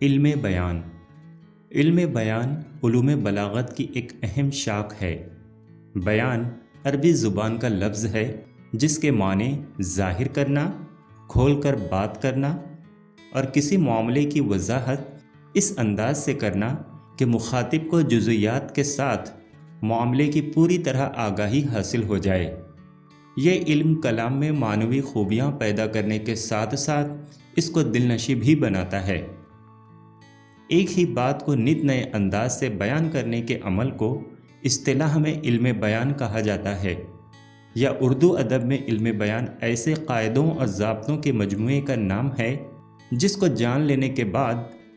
علم بیان علوم بلاغت کی ایک اہم شاخ ہے۔ بیان عربی زبان کا لفظ ہے جس کے معنی ظاہر کرنا، کھول کر بات کرنا اور کسی معاملے کی وضاحت اس انداز سے کرنا کہ مخاطب کو جزئیات کے ساتھ معاملے کی پوری طرح آگاہی حاصل ہو جائے۔ یہ علم کلام میں معنوی خوبیاں پیدا کرنے کے ساتھ ساتھ اس کو دلنشیں بھی بناتا ہے۔ ایک ہی بات کو نت نئے انداز سے بیان کرنے کے عمل کو اصطلاح میں علم بیان کہا جاتا ہے، یا اردو ادب میں علم بیان ایسے قاعدوں اور ضابطوں کے مجموعے کا نام ہے جس کو جان لینے کے بعد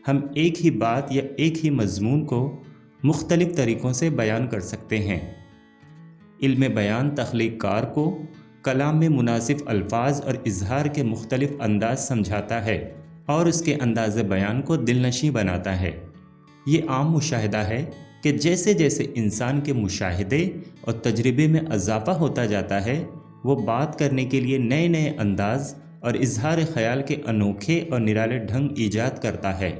ہم ایک ہی بات یا ایک ہی مضمون کو مختلف طریقوں سے بیان کر سکتے ہیں۔ علم بیان تخلیق کار کو کلام میں مناسب الفاظ اور اظہار کے مختلف انداز سمجھاتا ہے اور اس کے انداز بیان کو دلنشیں بناتا ہے۔ یہ عام مشاہدہ ہے کہ جیسے جیسے انسان کے مشاہدے اور تجربے میں اضافہ ہوتا جاتا ہے، وہ بات کرنے کے لیے نئے نئے انداز اور اظہار خیال کے انوکھے اور نرالے ڈھنگ ایجاد کرتا ہے۔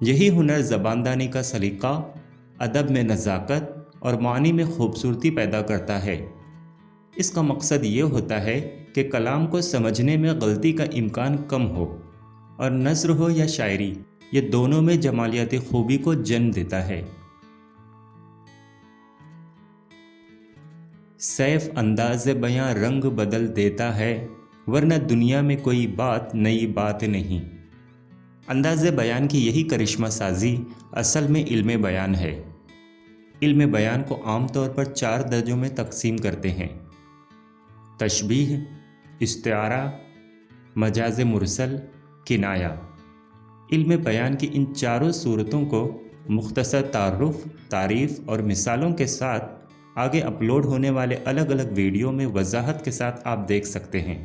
یہی ہنر زباندانی کا سلیقہ، ادب میں نزاکت اور معنی میں خوبصورتی پیدا کرتا ہے۔ اس کا مقصد یہ ہوتا ہے کہ کلام کو سمجھنے میں غلطی کا امکان کم ہو اور نثر ہو یا شاعری، یہ دونوں میں جمالیاتی خوبی کو جنم دیتا ہے۔ سیف انداز بیاں رنگ بدل دیتا ہے، ورنہ دنیا میں کوئی بات نئی بات نہیں۔ انداز بیان کی یہی کرشمہ سازی اصل میں علم بیان ہے۔ علم بیان کو عام طور پر 4 درجوں میں تقسیم کرتے ہیں: تشبیہ، استعارہ، مجاز مرسل، کنایہ۔ علم بیان کی ان چاروں صورتوں کو مختصر تعارف، تعریف اور مثالوں کے ساتھ آگے اپلوڈ ہونے والے الگ الگ ویڈیو میں وضاحت کے ساتھ آپ دیکھ سکتے ہیں۔